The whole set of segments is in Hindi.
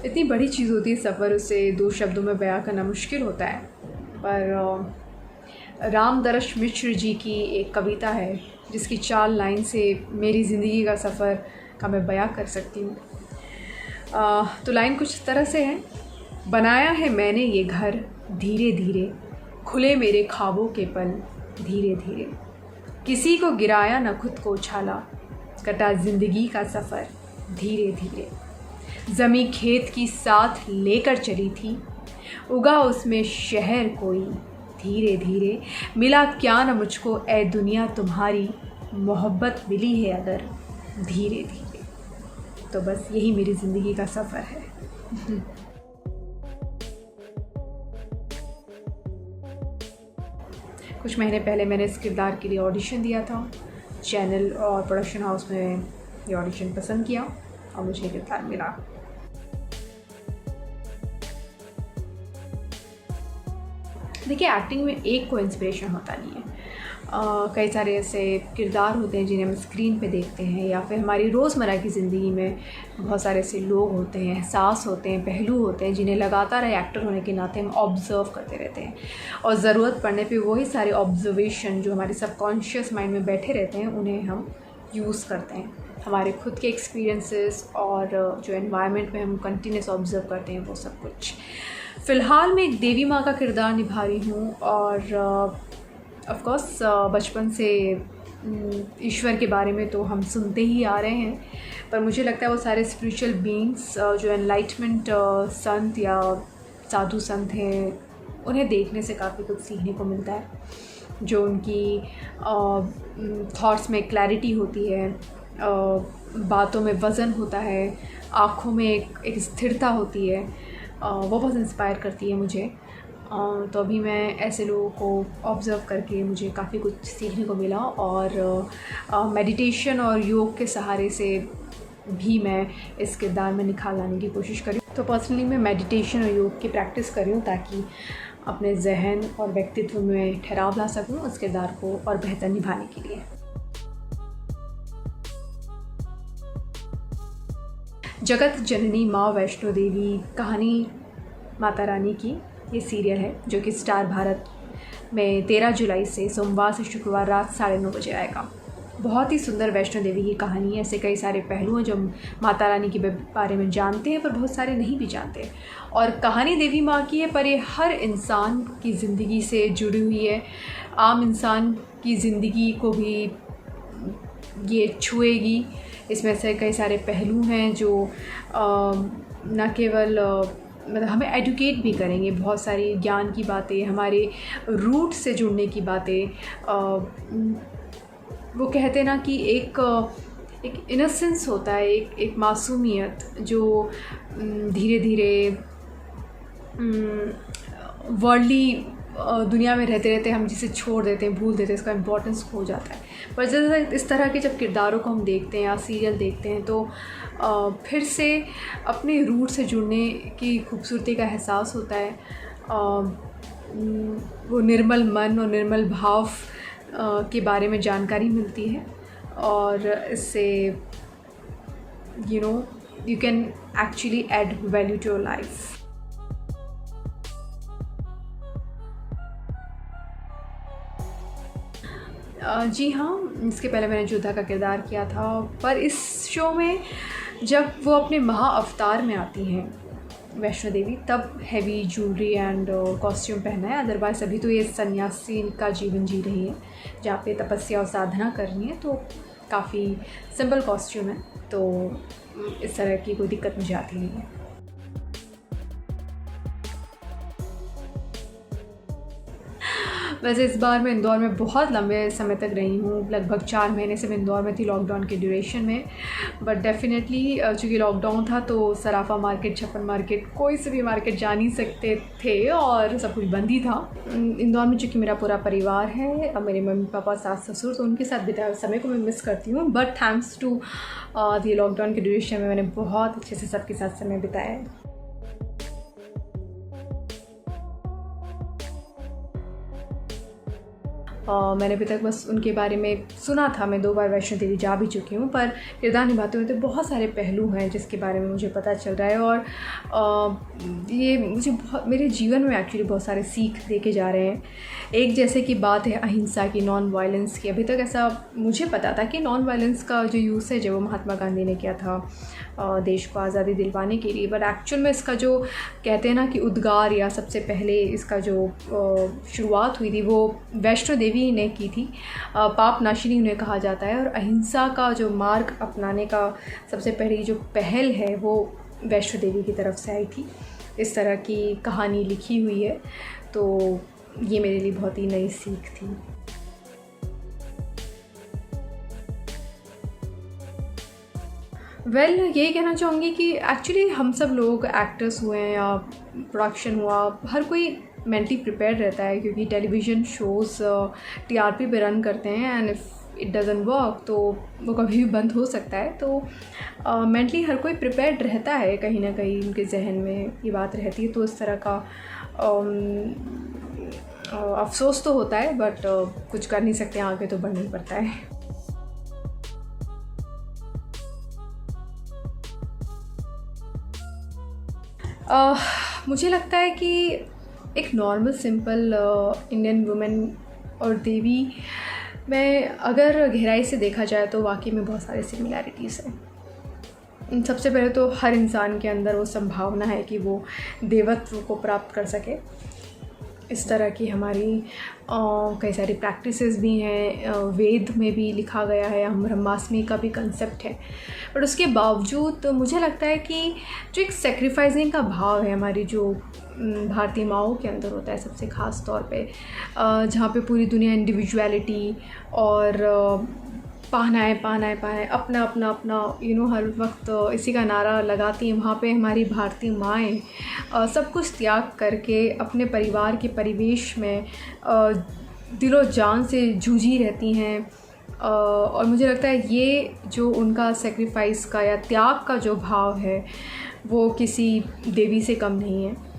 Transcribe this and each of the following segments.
इतनी बड़ी चीज़ होती है सफ़र, उसे दो शब्दों में बयां करना मुश्किल होता है। पर रामदरश मिश्र जी की एक कविता है जिसकी 4 लाइन से मेरी ज़िंदगी का सफ़र का मैं बयां कर सकती हूँ। तो लाइन कुछ इस तरह से है। बनाया है मैंने ये घर धीरे धीरे, खुले मेरे ख्वाबों के पल धीरे धीरे, किसी को गिराया न खुद को उछाला, कटा ज़िंदगी का सफ़र धीरे धीरे। ज़मीं खेत की साथ लेकर चली थी, उगा उसमें शहर कोई धीरे धीरे, मिला क्या न मुझको ए दुनिया तुम्हारी, मोहब्बत मिली है अगर धीरे धीरे। तो बस यही मेरी ज़िंदगी का सफ़र है। कुछ महीने पहले मैंने इस किरदार के लिए ऑडिशन दिया था। चैनल और प्रोडक्शन हाउस में ये ऑडिशन पसंद किया और मुझे किरदार मिला। देखिए, एक्टिंग में एक को इंस्पिरेशन होता नहीं है। कई सारे ऐसे किरदार होते हैं जिन्हें हम स्क्रीन पे देखते हैं, या फिर हमारी रोज़मर्रा की ज़िंदगी में बहुत सारे ऐसे लोग होते हैं, एहसास होते हैं, पहलू होते हैं जिन्हें लगातार एक्टर होने के नाते हम ऑब्ज़र्व करते रहते हैं, और ज़रूरत पड़ने पे वही सारे ऑब्ज़र्वेशन जो हमारे सबकॉन्शियस माइंड में बैठे रहते हैं उन्हें हम यूज़ करते हैं। हमारे खुद के एक्सपीरियंसेस और जो एनवायरनमेंट में हम कंटिन्यूस ऑब्ज़र्व करते हैं वो सब कुछ। फ़िलहाल मैं एक देवी माँ का किरदार निभा रही हूँ, और ऑफ कोर्स बचपन से ईश्वर के बारे में तो हम सुनते ही आ रहे हैं, पर मुझे लगता है वो सारे स्पिरिचुअल बीइंग्स जो एनलाइटमेंट संत या साधु संत हैं, उन्हें देखने से काफ़ी कुछ सीखने को मिलता है। जो उनकी थॉट्स में क्लैरिटी होती है, बातों में वज़न होता है, आँखों में एक स्थिरता होती है, वो बहुत इंस्पायर करती है मुझे। तो अभी मैं ऐसे लोगों को ऑब्ज़र्व करके मुझे काफ़ी कुछ सीखने को मिला, और मेडिटेशन और योग के सहारे से भी मैं इस किरदार में निखार लाने की कोशिश करी। तो पर्सनली मैं मेडिटेशन और योग की प्रैक्टिस कर रही हूँ ताकि अपने जहन और व्यक्तित्व में ठहराव ला सकूँ उस किरदार को और बेहतर निभाने के लिए। जगत जननी माँ वैष्णो देवी कहानी माता रानी की ये सीरियल है, जो कि स्टार भारत में 13 जुलाई से सोमवार से शुक्रवार रात 9:30 बजे आएगा। बहुत ही सुंदर वैष्णो देवी की कहानी है। ऐसे कई सारे पहलू हैं जो माता रानी के बारे में जानते हैं, पर बहुत सारे नहीं भी जानते। और कहानी देवी माँ की है, पर ये हर इंसान की ज़िंदगी से जुड़ी हुई है। आम इंसान की ज़िंदगी को भी ये छुएगी। इसमें से कई सारे पहलू हैं जो न केवल मतलब हमें एडुकेट भी करेंगे, बहुत सारी ज्ञान की बातें, हमारे रूट से जुड़ने की बातें। वो कहते हैं ना कि एक इनोसेंस होता है, एक मासूमियत जो धीरे धीरे वर्ल्डली दुनिया में रहते रहते हम जिसे छोड़ देते हैं, भूल देते हैं, इसका इम्पोर्टेंस खो जाता है। पर जैसे इस तरह के जब किरदारों को हम देखते हैं या सीरियल देखते हैं तो फिर से अपने रूट से जुड़ने की खूबसूरती का एहसास होता है। वो निर्मल मन और निर्मल भाव के बारे में जानकारी मिलती है, और इससे you can actually add value to your life. जी हाँ, इसके पहले मैंने जोधा का किरदार किया था, पर इस शो में जब वो अपने महा अवतार में आती हैं वैष्णो देवी, तब हैवी ज्वेलरी एंड कॉस्ट्यूम पहना है। अदरवाइज अभी तो ये सन्यासी का जीवन जी रही है जहाँ पे तपस्या और साधना कर रही है, तो काफ़ी सिंपल कॉस्ट्यूम है, तो इस तरह की कोई दिक्कत मुझे आती नहीं है। वैसे इस बार मैं इंदौर में बहुत लंबे समय तक रही हूँ, लगभग 4 महीने से मैं इंदौर में थी लॉकडाउन के ड्यूरेशन में। बट डेफिनेटली चूँकि लॉकडाउन था तो सराफा मार्केट, छप्पन मार्केट, कोई से भी मार्केट जा नहीं सकते थे और सब कुछ बंद ही था। इंदौर में चूँकि मेरा पूरा परिवार है, मेरे मम्मी पापा, सास ससुर, तो उनके साथ बिताए समय को मैं मिस करती हूँ। But thanks to the lockdown के ड्यूरेशन में मैंने बहुत अच्छे से सबके साथ समय बिताया है। मैंने अभी तक बस उनके बारे में सुना था। मैं 2 बार वैष्णो देवी जा भी चुकी हूँ, पर किरदार निभाते हुए तो बहुत सारे पहलू हैं जिसके बारे में मुझे पता चल रहा है, और ये मुझे बहुत मेरे जीवन में एक्चुअली बहुत सारे सीख दे के जा रहे हैं। एक जैसे कि बात है अहिंसा की, नॉन वायलेंस की। अभी तक ऐसा मुझे पता था कि नॉन वायलेंस का जो यूसेज है वो महात्मा गांधी ने किया था देश को आज़ादी दिलवाने के लिए, बट एक्चुअल में इसका जो कहते हैं ना कि उद्गार या सबसे पहले इसका जो शुरुआत हुई थी वो वैष्णो देवी ने की थी। पाप नाशिनी उन्हें कहा जाता है, और अहिंसा का जो मार्ग अपनाने का सबसे पहली जो पहल है वो वैष्णो देवी की तरफ से आई थी। इस तरह की कहानी लिखी हुई है, तो ये मेरे लिए बहुत ही नई सीख थी। यही कहना चाहूँगी कि एक्चुअली हम सब लोग एक्टर्स हुए हैं या प्रोडक्शन हुआ, हर कोई मेंटली प्रिपेयर रहता है, क्योंकि टेलीविज़न शोज़ टीआरपी पे रन करते हैं, and if it doesn't work तो वो कभी भी बंद हो सकता है। तो मेंटली हर कोई प्रिपेयर्ड रहता है, कहीं ना कहीं उनके जहन में ये बात रहती है। तो इस तरह का अफसोस तो होता है, बट कुछ कर नहीं सकते, आगे तो बढ़ना ही पड़ता है। मुझे लगता है कि एक नॉर्मल सिंपल इंडियन वुमेन और देवी में अगर गहराई से देखा जाए तो वाकई में बहुत सारे सिमिलैरिटीज़ हैं। सबसे पहले तो हर इंसान के अंदर वो संभावना है कि वो देवत्व को प्राप्त कर सके। इस तरह की हमारी कई सारी प्रैक्टिसेस भी हैं, वेद में भी लिखा गया है, हम ब्रह्मास्मि का भी कंसेप्ट है। बट उसके बावजूद मुझे लगता है कि जो एक सेक्रीफाइसिंग का भाव है हमारी जो भारतीय माँओं के अंदर होता है सबसे ख़ास तौर पे, जहाँ पे पूरी दुनिया इंडिविजुअलिटी और पाना है अपना अपना अपना हर वक्त इसी का नारा लगाती हैं, वहाँ पे हमारी भारतीय माएँ सब कुछ त्याग करके अपने परिवार के परिवेश में दिलो जान से जूझी रहती हैं। और मुझे लगता है ये जो उनका सेक्रीफाइस का या त्याग का जो भाव है वो किसी देवी से कम नहीं है।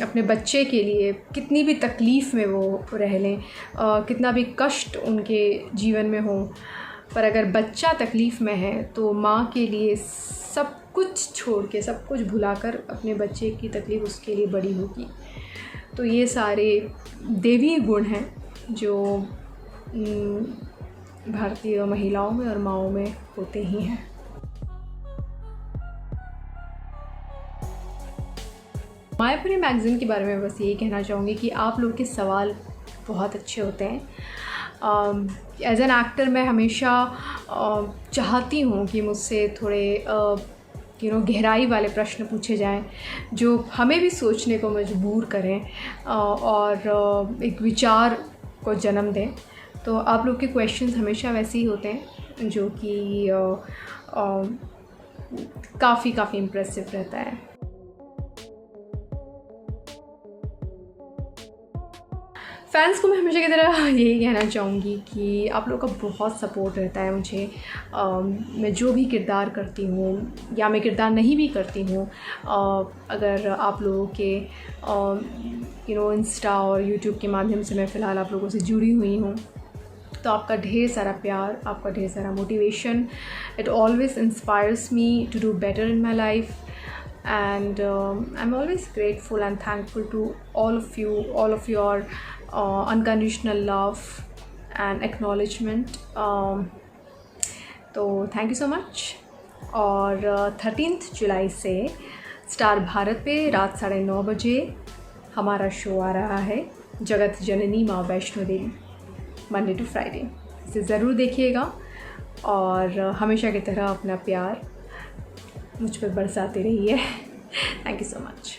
अपने बच्चे के लिए कितनी भी तकलीफ़ में वो रह लें, कितना भी कष्ट उनके जीवन में हो, पर अगर बच्चा तकलीफ़ में है तो माँ के लिए सब कुछ छोड़ के, सब कुछ भुलाकर अपने बच्चे की तकलीफ़ उसके लिए बड़ी होगी। तो ये सारे देवी गुण हैं जो भारतीय महिलाओं में और माँओं में होते ही हैं। मायापुरी मैगज़ीन के बारे में बस यही कहना चाहूँगी कि आप लोग के सवाल बहुत अच्छे होते हैं। एज एन एक्टर मैं हमेशा चाहती हूँ कि मुझसे थोड़े गहराई वाले प्रश्न पूछे जाएं जो हमें भी सोचने को मजबूर करें और एक विचार को जन्म दें। तो आप लोग के क्वेश्चंस हमेशा वैसे ही होते हैं जो कि काफ़ी इम्प्रेसिव रहता है। फैंस को मैं हमेशा की तरह यही कहना चाहूँगी कि आप लोग का बहुत सपोर्ट रहता है मुझे। मैं जो भी किरदार करती हूँ या मैं किरदार नहीं भी करती हूँ, अगर आप लोगों के इंस्टा और यूट्यूब के माध्यम से मैं फ़िलहाल आप लोगों से जुड़ी हुई हूँ, तो आपका ढेर सारा प्यार, आपका ढेर सारा motivation, it always inspires me to do better in my life. And I'm always grateful and thankful to all of you, all of your unconditional love and acknowledgement. तो थैंक यू सो मच। और 13 जुलाई से स्टार भारत पे रात 9:30 बजे हमारा शो आ रहा है, जगत जननी माँ Vaishno Devi, Monday to Friday. इसे ज़रूर देखिएगा और हमेशा की तरह अपना प्यार मुझ पर बरसाते रहिए। Thank you so much.